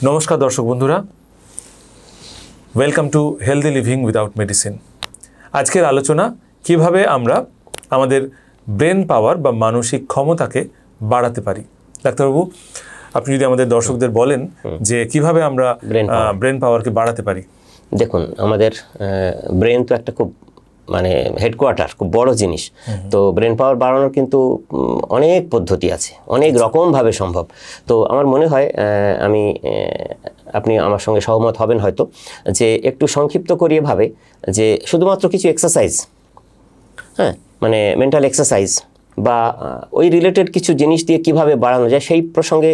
নমস্কার দর্শক বন্ধুরা, welcome to healthy living without medicine. আজকের আলোচনা কিভাবে আমরা আমাদের ব্রেন পাওয়ার বা মানসিক ক্ষমতাকে বাড়াতে পারি। ডাক্তারবাবু, আপনি যদি আমাদের দর্শকদের বলেন যে কিভাবে আমরা ব্রেন পাওয়ারকে বাড়াতে পারি। দেখুন, আমাদের ব্রেন তো একটা খুব হেডকোয়ার্টার, খুব বড় জিনিস। তো ব্রেন পাওয়ার বাড়ানোর কিন্তু অনেক পদ্ধতি আছে, অনেক রকমভাবে সম্ভব। তো আমার মনে হয় আপনি আমার সঙ্গে সহমত হবেন হয়তো, যে একটু সংক্ষিপ্ত করিয়ে ভাবে যে শুধুমাত্র কিছু এক্সারসাইজ, মেন্টাল এক্সারসাইজ বা ওই রিলেটেড কিছু জিনিস দিয়ে কিভাবে বাড়ানো যায় সেই প্রসঙ্গে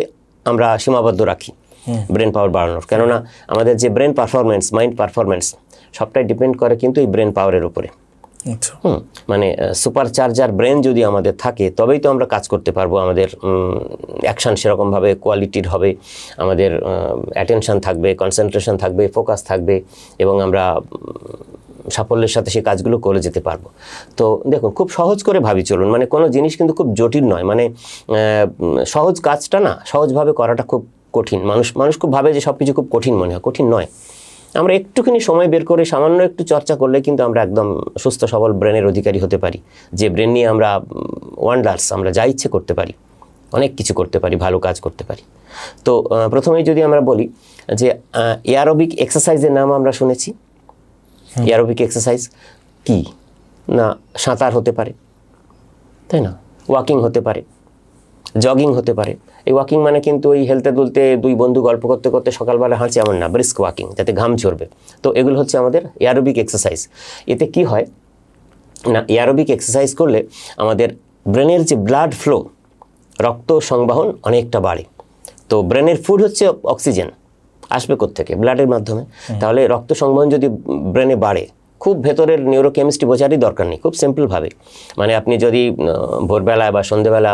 আমরা সীমাবদ্ধ রাখি ব্রেন পাওয়ার বাড়ানোর। কেননা আমাদের যে ব্রেন পারফরমেন্স, মাইন্ড পারফরমেন্স সবটাই ডিপেন্ড করে কিন্তু এই ব্রেন পাওয়ারের উপরে। সুপার চার্জার ব্রেন যদি আমাদের থাকে তবেই তো আমরা কাজ করতে পারবো। আমাদের অ্যাকশান সেরকমভাবে কোয়ালিটির হবে, আমাদের অ্যাটেনশান থাকবে, কনসেন্ট্রেশন থাকবে, ফোকাস থাকবে এবং আমরা সাফল্যের সাথে সেই কাজগুলো করে যেতে পারবো। তো দেখুন, খুব সহজ করে ভাবি চলুন, কোনো জিনিস কিন্তু খুব জটিল নয়। সহজ কাজটা না, সহজভাবে করাটা খুব কঠিন। মানুষ খুব ভাবে যে সব কিছু খুব কঠিন মনে হয়, কঠিন নয়। আমরা একটুখানি সময় বের করে সামান্য একটু চর্চা করলে কিন্তু আমরা একদম সুস্থ সবল ব্রেনের অধিকারী হতে পারি, যে ব্রেন নিয়ে আমরা ওয়ান্ডার্স, আমরা যা ইচ্ছে করতে পারি, অনেক কিছু করতে পারি, ভালো কাজ করতে পারি। তো প্রথমেই যদি আমরা বলি যে এয়ারোবিক এক্সারসাইজের নাম আমরা শুনেছি। এয়ারোবিক এক্সারসাইজ কি না, সাঁতার হতে পারে, তাই না, ওয়াকিং হতে পারে, জগিং হতে পারে। এই ওয়াকিং কিন্তু ওই হেলতে দুলতে দুই বন্ধু গল্প করতে করতে সকালবেলা হাঁটছে এমন না, ব্রিস্ক ওয়াকিং, যাতে ঘাম ঝরবে। তো এগুলো হচ্ছে আমাদের এয়ারোবিক এক্সারসাইজ। এতে কি হয় না, এয়ারোবিক এক্সারসাইজ করলে আমাদের ব্রেনের যে ব্লাড ফ্লো, রক্ত সংবহন অনেকটা বাড়ে। তো ব্রেনের ফুড হচ্ছে অক্সিজেন, আসবে কোত্থেকে? ব্লাডের মাধ্যমে। তাহলে রক্ত সংবহন যদি ব্রেনে বাড়ে, খুব ভেতরের নিউরোকেমিস্ট্রি বোঝারই দরকার নেই, খুব সিম্পলভাবে আপনি যদি ভোরবেলা বা সন্ধ্যেবেলা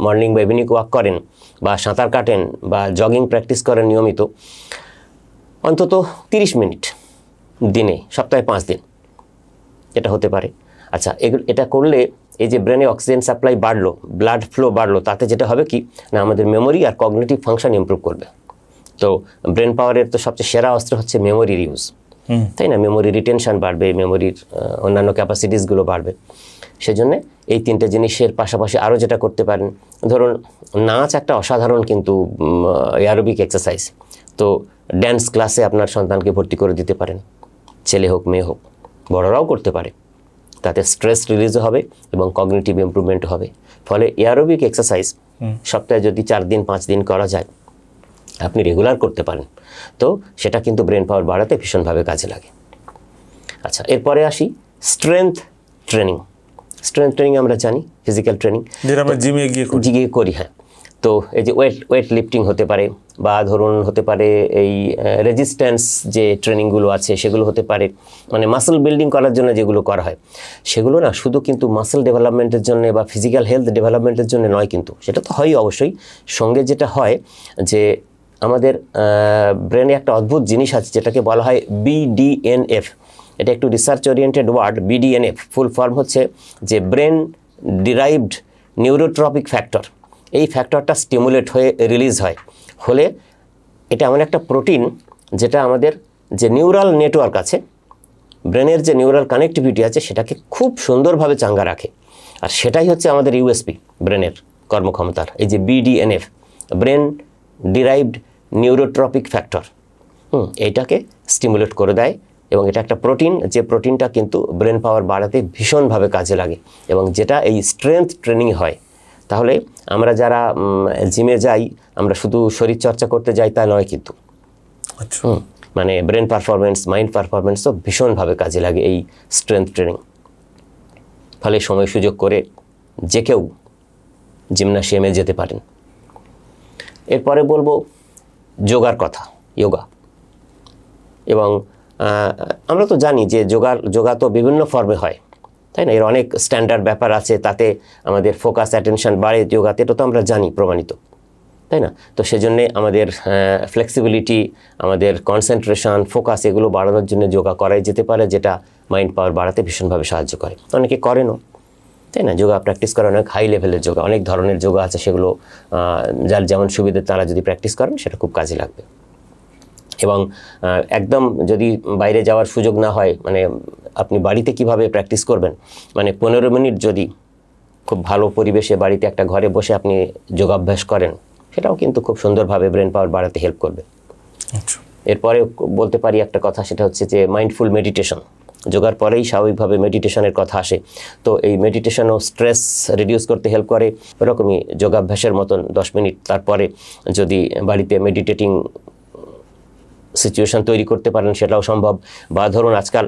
মর্নিং বা ইভিনিং ওয়াক করেন বা সাঁতার কাটেন বা জগিং প্র্যাকটিস করেন নিয়মিত, অন্তত 30 মিনিট দিনে, সপ্তাহে 5 দিন, এটা হতে পারে। আচ্ছা, এটা করলে এই যে ব্রেনে অক্সিজেন সাপ্লাই বাড়লো, ব্লাড ফ্লো বাড়লো, তাতে যেটা হবে কি না, আমাদের মেমোরি আর কগনিটিভ ফাংশন ইমপ্রুভ করবে। তো ব্রেন পাওয়ারের তো সবচেয়ে সেরা অস্ত্র হচ্ছে মেমোরির ইউজ, তাই না? মেমোরি রিটেনশন বাড়বে, মেমোরির অন্যান্য ক্যাপাসিটিসগুলো বাড়বে। সেজন্য এই 3টে জিনিসের পাশাপাশি আরও যেটা করতে পারেন, ধরুন নাচ একটা অসাধারণ কিন্তু এয়ারোবিক এক্সারসাইজ। তো ড্যান্স ক্লাসে আপনার সন্তানকে ভর্তি করে দিতে পারেন, ছেলে হোক মেয়ে হোক, বড়রাও করতে পারে। তাতে স্ট্রেস রিলিজও হবে এবং কগনিটিভ ইমপ্রুভমেন্ট হবে। ফলে এয়ারোবিক এক্সারসাইজ সপ্তাহে যদি 4 দিন 5 দিন করা যায়, আপনি রেগুলার করতে পারেন, তো সেটা কিন্তু ব্রেন পাওয়ার বাড়াতে ভীষণভাবে কাজে লাগে। আচ্ছা, এরপরে আসি স্ট্রেংথ ট্রেনিং। স্ট্রেংথ ট্রেনিং আমরা জানি ফিজিক্যাল ট্রেনিং, যেটা আমরা জিমে গিয়ে করি। হ্যাঁ, তো এই যে ওয়েট লিফটিং হতে পারে, বা ধরুন হতে পারে এই রেজিস্ট্যান্স যে ট্রেনিংগুলো আছে সেগুলো হতে পারে। মাসল বিল্ডিং করার জন্য যেগুলো করা হয়, সেগুলো না শুধু কিন্তু মাসল ডেভেলপমেন্টের জন্য বা ফিজিক্যাল হেলথ ডেভেলপমেন্টের জন্য নয়, কিন্তু সেটা তো হয়ই অবশ্যই। সঙ্গে যেটা হয় যে আমাদের ব্রেনে একটা অদ্ভুত জিনিস আছে যেটাকে বলা হয় BDNF। এটা একটু research oriented word. BDNF full form হচ্ছে যে ব্রেন ডিরাইভড নিউরোট্রপিক ফ্যাক্টর। এই ফ্যাক্টরটা স্টিমুলেট হয়ে রিলিজ হলে এটা এমন একটা প্রোটিন যেটা আমাদের যে নিউরাল নেটওয়ার্ক আছে, ব্রেনের যে নিউরাল কানেক্টিভিটি আছে, সেটাকে খুব সুন্দরভাবে চাঙ্গা রাখে। আর সেটাই হচ্ছে আমাদের USP ব্রেনের কর্মক্ষমতার, এই যে BDNF, brain derived neurotrophic factor. এইটাকে স্টিমুলেট করে দেয় এবং এটা একটা প্রোটিন, যে প্রোটিনটা কিন্তু ব্রেন পাওয়ার বাড়াতে ভীষণভাবে কাজে লাগে এবং যেটা এই স্ট্রেংথ ট্রেনিং হয়। তাহলে আমরা যারা জিমে যাই, আমরা শুধু শরীর চর্চা করতে যাই তা নয়, কিন্তু ব্রেন পারফরমেন্স, মাইন্ড পারফরমেন্সও ভীষণভাবে কাজে লাগে এই স্ট্রেংথ ট্রেনিং। ফলে সময় সুযোগ করে যে কেউ জিমনাসিয়ামে যেতে পারেন। এরপরে বলবো যোগার কথা, যোগা। এবং আমরা তো জানি যে যোগা তো বিভিন্ন ফর্মে হয়, তাই না? এর অনেক স্ট্যান্ডার্ড ব্যাপার আছে, তাতে আমাদের ফোকাস অ্যাটেনশন বাড়ে যোগাতে, এটা তো আমরা জানি, প্রমাণিত, তাই না? তো সেজন্যে আমাদের ফ্লেক্সিবিলিটি, আমাদের কনসেন্ট্রেশন, ফোকাস এগুলো বাড়ানোর জন্য যোগা করাই যেতে পারে, যেটা মাইন্ড পাওয়ার বাড়াতে ভীষণভাবে সাহায্য করে। অনেকে করেনও, তাই না? যোগা প্র্যাকটিস করা অনেক হাই লেভেলের যোগা, অনেক ধরনের যোগা আছে, সেগুলো যার যেমন সুবিধে তারা যদি প্র্যাকটিস করেন সেটা খুব কাজে লাগবে। এবং একদম যদি বাইরে যাওয়ার সুযোগ না হয়, মানে আপনি বাড়িতে কিভাবে প্র্যাকটিস করবেন, মানে 15 মিনিট যদি খুব ভালো পরিবেশে বাড়িতে একটা ঘরে বসে আপনি যোগাভ্যাস করেন, সেটাও কিন্তু খুব সুন্দরভাবে ব্রেন পাওয়ার বাড়াতে হেল্প করবে। এরপরে বলতে পারি একটা কথা, সেটা হচ্ছে যে মাইন্ডফুল মেডিটেশন। যোগার পরেই স্বাভাবিকভাবে মেডিটেশনের কথা আসে। তো এই মেডিটেশনও স্ট্রেস রিডিউস করতে হেল্প করে। ওরকমই যোগাভ্যাসের মতন 10 মিনিট তারপরে যদি বাড়িতে মেডিটেটিং সিচুয়েশন তৈরি করতে পারেন, সেটাও সম্ভব। বা ধরুন আজকাল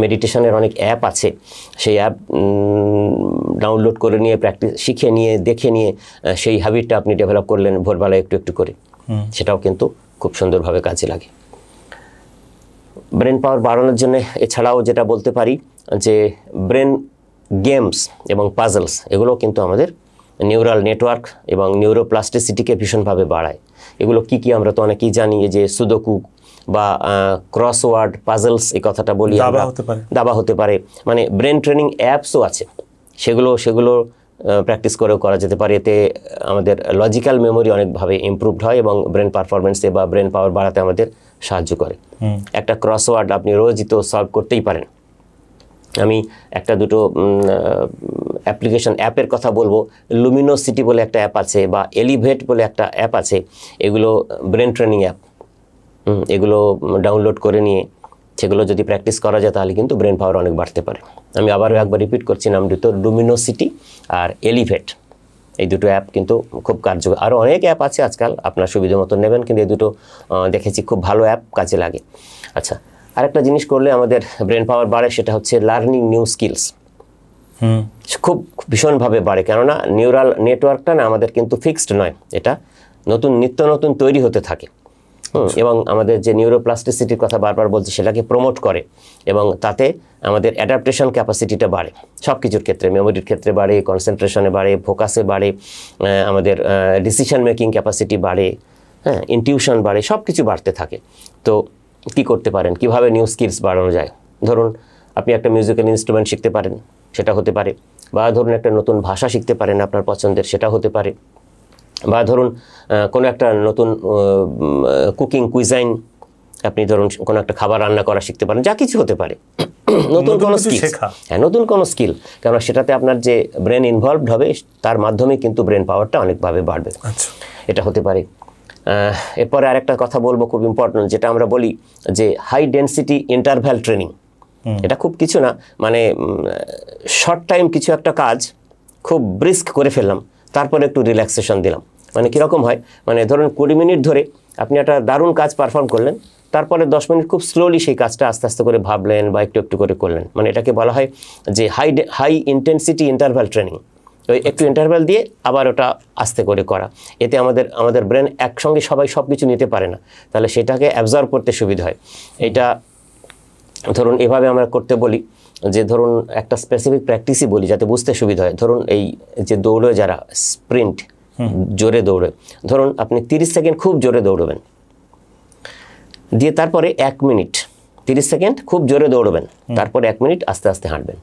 মেডিটেশনের অনেক অ্যাপ আছে, সেই অ্যাপ ডাউনলোড করে নিয়ে প্র্যাকটিস শিখে নিয়ে দেখে নিয়ে সেই হ্যাবিটটা আপনি ডেভেলপ করলেন ভোরবেলায় একটু একটু করে, সেটাও কিন্তু খুব সুন্দরভাবে কাজে লাগে। ব্রেন পাওয়ার বাড়ানোর জন্য এছাড়াও যেটা বলতে পারি যে ব্রেন গেমস এবং পাজলস, এগুলো কিন্তু আমাদের নিউরাল নেটওয়ার্ক এবং নিউরোপ্লাস্টিসিটিকে ভীষণভাবে বাড়ায়। এগুলো কি কি আমরা তো অনেকেই জানি, যে সুদোকু বা ক্রসওয়ার্ড পাজলস, এই কথাটা বলি আমরা, দাবা হতে পারে, মানে ব্রেন ট্রেনিং অ্যাপসও আছে, সেগুলো প্র্যাকটিস করেও করা যেতে পারে। এতে আমাদের লজিক্যাল মেমোরি অনেকভাবে ইমপ্রুভড হয় এবং ব্রেন পারফরমেন্সে বা ব্রেন পাওয়ার বাড়াতে আমাদের সাহায্য করে। একটা ক্রসওয়ার্ড আপনি রোজই তো সলভ করতেই পারেন। আমি একটা দুটো অ্যাপের কথা বলবো। লুমিনোসিটি বলে একটা অ্যাপ আছে, বা এলিভেট বলে একটা অ্যাপ আছে, এগুলো ব্রেন ট্রেনিং অ্যাপ। এগুলো ডাউনলোড করে নিয়ে সেগুলো যদি প্র্যাকটিস করা যায়, তাহলে কিন্তু ব্রেন পাওয়ার অনেক বাড়তে পারে। আমি আবারও একবার রিপিট করছি, নাম দুটো লুমিনোসিটি আর এলিভেট। এই দুটো অ্যাপ কিন্তু খুব কার্যকর। আরও অনেক অ্যাপ আছে আজকাল, আপনার সুবিধা মতো নেবেন, কিন্তু এই দুটো দেখেছি খুব ভালো অ্যাপ, কাজে লাগে। আচ্ছা, আরেকটা জিনিস করলে আমাদের ব্রেন পাওয়ার বাড়ে, সেটা হচ্ছে লার্নিং নিউ স্কিলস। খুব ভীষণভাবে বাড়ে, কেননা নিউরাল নেটওয়ার্কটা না আমাদের কিন্তু ফিক্সড নয়, এটা নিত্য নতুন তৈরি হতে থাকে। এবং আমাদের যে নিউরোপ্লাস্টিসিটির কথা বারবার বলছি, সেটাকে প্রমোট করে এবং তাতে আমাদের অ্যাডাপ্টেশন ক্যাপাসিটিটা বাড়ে। সব কিছুর ক্ষেত্রে, মেমোরির ক্ষেত্রে বাড়ে, কনসেন্ট্রেশনে বাড়ে, ফোকাসে বাড়ে, আমাদের ডিসিশন মেকিং ক্যাপাসিটি বাড়ে, হ্যাঁ, ইনটিউশন বাড়ে, সব কিছু বাড়তে থাকে। তো কী করতে পারেন, কিভাবে নিউ স্কিলস বাড়ানো যায়? ধরুন আপনি একটা মিউজিক্যাল ইনস্ট্রুমেন্ট শিখতে পারেন, সেটা হতে পারে। বা ধরুন একটা নতুন ভাষা শিখতে পারেন আপনার পছন্দের, সেটা হতে পারে। বা ধরুন কোনো একটা নতুন কুকিং কুইজাইন, আপনি ধরুন কোনো একটা খাবার রান্না করা শিখতে পারেন, যা কিছু হতে পারে। নতুন কোনো স্কিল, হ্যাঁ, নতুন কোনো স্কিল, কেননা সেটাতে আপনার যে ব্রেন ইনভলভড হবে, তার মাধ্যমে কিন্তু ব্রেন পাওয়ারটা অনেকভাবে বাড়বে। এটা হতে পারে। এরপরে আরেকটা কথা বলবো খুব ইম্পর্টেন্ট, যেটা আমরা বলি যে হাই ডেন্সিটি ইন্টারভ্যাল ট্রেনিং। এটা খুব কিছু না, মানে শর্ট টাইম কিছু একটা কাজ খুব ব্রিস্ক করে ফেললাম, তারপরে একটু রিল্যাক্সেশন দিলাম। মানে কীরকম হয়, মানে ধরুন 20 মিনিট ধরে আপনি একটা দারুণ কাজ পারফর্ম করলেন, তারপরে 10 মিনিট খুব স্লোলি সেই কাজটা আস্তে আস্তে করে ভাবলেন বা একটু একটু করে করলেন। মানে এটাকে বলা হয় যে হাই ইন্টেন্সিটি ইন্টারভ্যাল ট্রেনিং। ওই একটু ইন্টারভ্যাল দিয়ে আবার ওটা আস্তে করে করা, এতে আমাদের ব্রেন একসঙ্গে সব কিছু নিতে পারে না, তাহলে সেটাকে অ্যাবজর্ব করতে সুবিধা হয়। এটা ধরুন এভাবে আমরা করতে বলি, যে ধরুন একটা স্পেসিফিক প্র্যাকটিসই বলি যাতে বুঝতে সুবিধা হয়। ধরুন এই যে দৌড়ে যারা স্প্রিন্ট, জোরে দৌড়ে, ধরুন আপনি 30 সেকেন্ড খুব জোরে দৌড়বেন, দিয়ে তারপরে 1 মিনিট 30 সেকেন্ড খুব জোরে দৌড়বেন, তারপরে 1 মিনিট আস্তে আস্তে হাঁটবেন।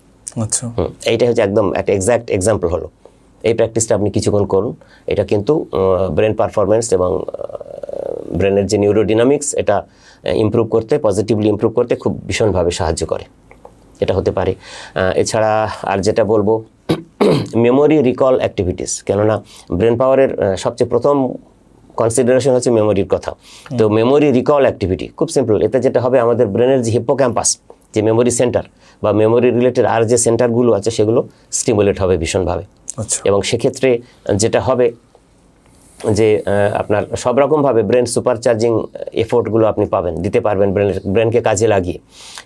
আচ্ছা, এইটা হচ্ছে একদম একটা এক্স্যাক্ট এক্সাম্পল হলো। এই প্র্যাকটিসটা আপনি কিছুক্ষণ করুন, এটা কিন্তু ব্রেন পারফরমেন্স এবং ব্রেনের যে নিউরোডিনামিক্স, এটা ইমপ্রুভ করতে, পজিটিভলি ইমপ্রুভ করতে খুব ভীষণভাবে সাহায্য করে। এটা হতে পারে। এছাড়া আর যেটা বলবো, মেমোরি রিকল অ্যাক্টিভিটিস, কেননা ব্রেন পাওয়ারের সবচেয়ে প্রথম কনসিডারেশন হচ্ছে মেমোরির কথা। তো মেমোরি রিকল অ্যাক্টিভিটি খুব সিম্পল। এতে যেটা হবে, আমাদের ব্রেনের যে হিপ্পোক্যাম্পাস, যে মেমোরি সেন্টার বা মেমোরি রিলেটেড আর যে সেন্টারগুলো আছে, সেগুলো স্টিমুলেট হবে ভীষণভাবে। এবং সেক্ষেত্রে যেটা হবে যে আপনার সব রকমভাবে ব্রেন সুপারচার্জিং এফোর্টগুলো আপনি দিতে পারবেন ব্রেনকে কাজে লাগিয়ে।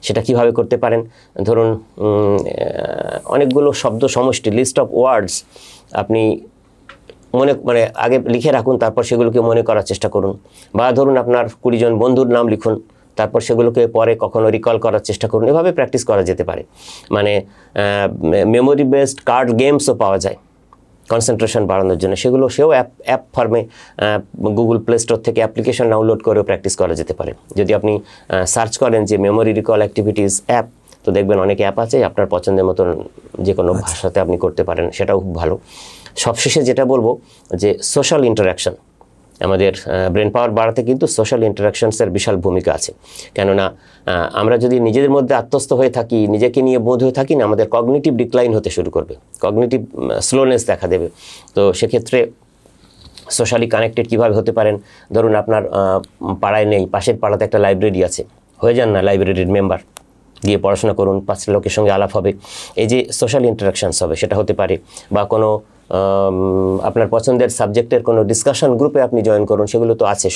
সেটা কিভাবে করতে পারেন, ধরুন অনেকগুলো শব্দ সমষ্টি, লিস্ট অফ ওয়ার্ডস আপনি মানে আগে লিখে রাখুন, তারপর সেগুলোকে মনে করার চেষ্টা করুন। বা ধরুন আপনার 20 জন বন্ধুর নাম লিখুন, তারপর সেগুলোকে পরে কখনো রিকল করার চেষ্টা করুন। এভাবে প্র্যাকটিস করা যেতে পারে। মানে মেমোরি বেসড কার্ড গেমসও পাওয়া যায় কনসেন্ট্রেশন বাড়ানোর জন্য, সেও অ্যাপ ফর্মে গুগল প্লে স্টোর থেকে অ্যাপ্লিকেশন ডাউনলোড করেও প্র্যাকটিস করা যেতে পারে। যদি আপনি সার্চ করেন যে মেমোরি রিকল অ্যাক্টিভিটিস অ্যাপ, তো দেখবেন অনেক অ্যাপ আছে, আপনার পছন্দের মতন যে কোনো ভাষাতে আপনি করতে পারেন, সেটাও খুব ভালো। সবশেষে যেটা বলবো যে সোশ্যাল ইন্টারাকশন, আমাদের ব্রেন পাওয়ার বাড়াতে কিন্তু সোশ্যাল ইন্টারাকশনসের বিশাল ভূমিকা আছে। কেননা আমরা যদি নিজেদের মধ্যে আত্মস্থ হয়ে থাকি, নিজেকে নিয়ে বোধ হয়ে থাকি না, আমাদের কগনিটিভ ডিক্লাইন হতে শুরু করবে, কগনিটিভ স্লোনেস দেখা দেবে। তো সেক্ষেত্রে সোশ্যালি কানেক্টেড কীভাবে হতে পারেন? ধরুন আপনার পাড়ায় নেই, পাশের পাড়াতে একটা লাইব্রেরি আছে, হয়ে যান না লাইব্রেরির মেম্বার, গিয়ে পড়াশোনা করুন, 5টা লোকের সঙ্গে আলাপ হবে, এই যে সোশ্যাল ইন্টারাকশানস হবে সেটা হতে পারে। বা কোনো আপনার পছন্দের সাবজেক্টের কোনো ডিসকাশন গ্রুপে আপনি জয়েন করুন, সেগুলো তো আছে,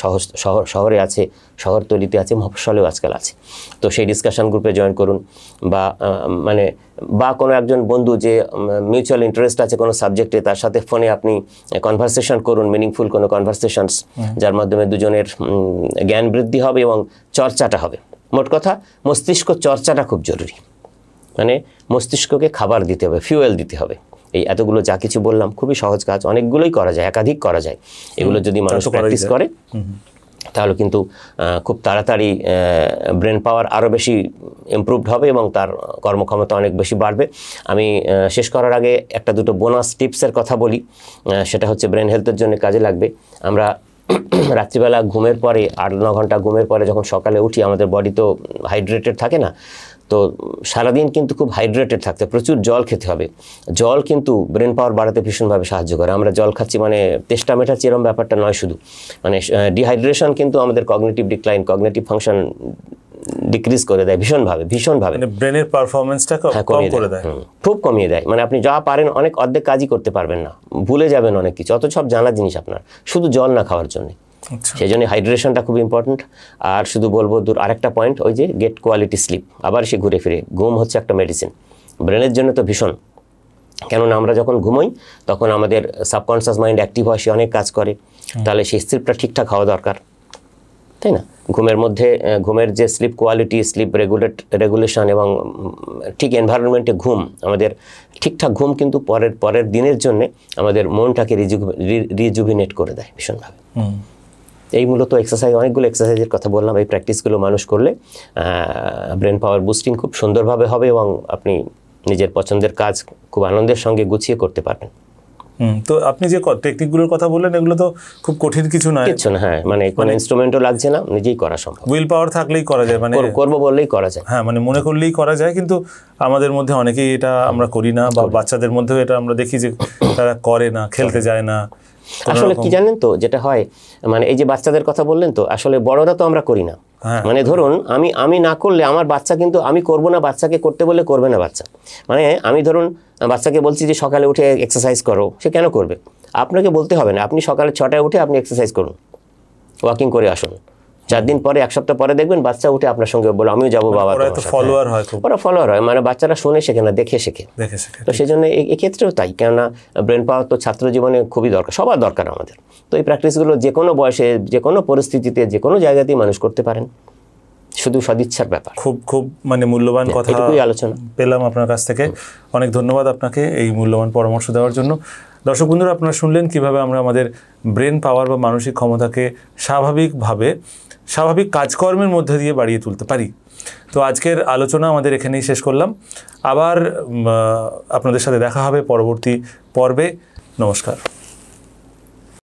শহরে আছে, শহরতলিতে আছে, মফস্বলেও আজকাল আছে। তো সেই ডিসকাশন গ্রুপে জয়েন করুন। বা কোনো একজন বন্ধু যে মিউচুয়াল ইন্টারেস্ট আছে কোনো সাবজেক্টে, তার সাথে ফোনে আপনি কনভারসেশন করুন, মিনিংফুল কোনো কনভারসেশনস, যার মাধ্যমে দুজনের জ্ঞান বৃদ্ধি হবে এবং চর্চাটা হবে। মোট কথা মস্তিষ্ক চর্চাটা খুব জরুরি, মানে মস্তিষ্ককে খাবার দিতে হবে, ফিউয়েল দিতে হবে। এই এতগুলো যা কিছু বললাম খুবই সহজ কাজ, অনেকগুলোই করা যায়, একাধিক করা যায়। এগুলো যদি মানুষ প্র্যাকটিস করে তাহলে কিন্তু খুব তাড়াতাড়ি ব্রেন পাওয়ার আরও বেশি ইমপ্রুভড হবে এবং তার কর্মক্ষমতা অনেক বেশি বাড়বে। আমি শেষ করার আগে একটা দুটো বোনাস টিপসের কথা বলি, সেটা হচ্ছে ব্রেন হেলথের জন্য কাজে লাগবে। আমরা রাত্রিবেলা ঘুমের পরে 8-9 ঘন্টা ঘুমের পরে যখন সকালে উঠি, আমাদের বডি তো হাইড্রেটেড থাকে না, তো সারাদিন কিন্তু খুব হাইড্রেটেড থাকতে, প্রচুর জল খেতে হবে। জল কিন্তু ব্রেন পাওয়ার বাড়াতে ভীষণভাবে সাহায্য করে। আমরা জল খাচ্ছি মানে তেষ্টা মেটাচ্ছি এরকম ব্যাপারটা নয় শুধু, মানে ডিহাইড্রেশন কিন্তু আমাদের cognitive decline, cognitive function decrease করে দেয় ভীষণভাবে, মানে ব্রেনের পারফরম্যান্সটা কম করে দেয়, খুব কমিয়ে দেয়। মানে আপনি যা পারেন অর্ধেক কাজই করতে পারবেন না, ভুলে যাবেন অনেক কিছু, অত সব জানার জিনিস আপনার, শুধু জল না খাওয়ার জন্য। সেই জন্য হাইড্রেশনটা খুব ইম্পর্টেন্ট। আর শুধু বলবো আরেকটা পয়েন্ট, ওই যে গেট কোয়ালিটি স্লিপ, আবার সে ঘুরে ফিরে ঘুম হচ্ছে একটা মেডিসিন ব্রেনের জন্য, তো ভীষণ। কেননা আমরা যখন ঘুমোই তখন আমাদের সাবকনসিয়াস মাইন্ড অ্যাক্টিভ হয়, সে অনেক কাজ করে, তাহলে সেই স্লিপটা ঠিকঠাক হওয়া দরকার, তাই না? ঘুমের মধ্যে ঘুমের যে স্লিপ কোয়ালিটি, স্লিপ রেগুলেশন এবং ঠিক এনভায়রনমেন্টে ঘুম, আমাদের ঠিকঠাক ঘুম কিন্তু পরের দিনের জন্যে আমাদের মনটাকে রিজুভিনেট করে দেয় ভীষণভাবে। এই মূলত এক্সারসাইজ, অনেকগুলো এক্সারসাইজের কথা বললাম, এই প্র্যাকটিসগুলো মানুষ করলে ব্রেন পাওয়ার বুস্টিং খুব সুন্দরভাবে হবে এবং আপনি নিজের পছন্দের কাজ খুব আনন্দের সঙ্গে গুছিয়ে করতে পারবেন। তো আপনি যে টেকনিকগুলোর কথা বললেন, এগুলো তো খুব কঠিন কিছু না, হ্যাঁ, মানে কোনো ইনস্ট্রুমেন্টও লাগছে না, নিজেই করা সম্ভব, উইল পাওয়ার থাকলেই করা যায়, মানে করবো বললেই করা যায়, হ্যাঁ, মানে মনে করলেই করা যায়। কিন্তু আমাদের মধ্যে অনেকেই এটা আমরা করি না, বা বাচ্চাদের মধ্যেও এটা আমরা দেখি যে তারা করে না, খেলতে যায় না। আসলে কি জানেন তো, যেটা হয়, মানে এই যে বাচ্চাদের কথা বললেন, তো আসলে বড়রা তো আমরা করি না। মানে ধরুন আমি না করলে আমার বাচ্চা, কিন্তু আমি করব না, বাচ্চাকে করতে বললে করবে না বাচ্চা। মানে আমি ধরুন বাচ্চাকে বলছি যে সকালে উঠে এক্সারসাইজ করো, সে কেন করবে? আপনাকে বলতে হবে না, আপনি সকালে 6টায় উঠে আপনি এক্সারসাইজ করুন, ওয়াকিং করে আসুন। 4 দিন পরে, 1 সপ্তাহ পরে দেখবেন বাচ্চা উঠে আপনার সঙ্গে বলো আমিও যাবো বাবা। ওরা ফলোয়ার হয়, মানে বাচ্চারা শুনে শেখে না, দেখে শেখে। তো সেই জন্য এক্ষেত্রেও তাই, কেননা ব্রেন পাওয়ার তো ছাত্র জীবনে খুবই দরকার, সবার দরকার আমাদের। তো এই প্র্যাকটিসগুলো যে কোনো বয়সে, যে কোনো পরিস্থিতিতে, যে কোনো জায়গাতেই মানুষ করতে পারেন, শুধু সদিচ্ছার ব্যাপার। খুব মানে মূল্যবান কথা আলোচনা পেলাম আপনার কাছ থেকে, অনেক ধন্যবাদ আপনাকে এই মূল্যবান পরামর্শ দেওয়ার জন্য। দর্শক বন্ধুরা, আপনারা শুনলেন কিভাবে আমরা আমাদের ব্রেন পাওয়ার বা মানসিক ক্ষমতাকে স্বাভাবিক কাজকর্মের মধ্যে দিয়ে বাড়িয়ে তুলতে পারি। তো আজকের আলোচনা আমাদের এখানেই শেষ করলাম। আবার আপনাদের সাথে দেখা হবে পরবর্তী পর্বে। নমস্কার।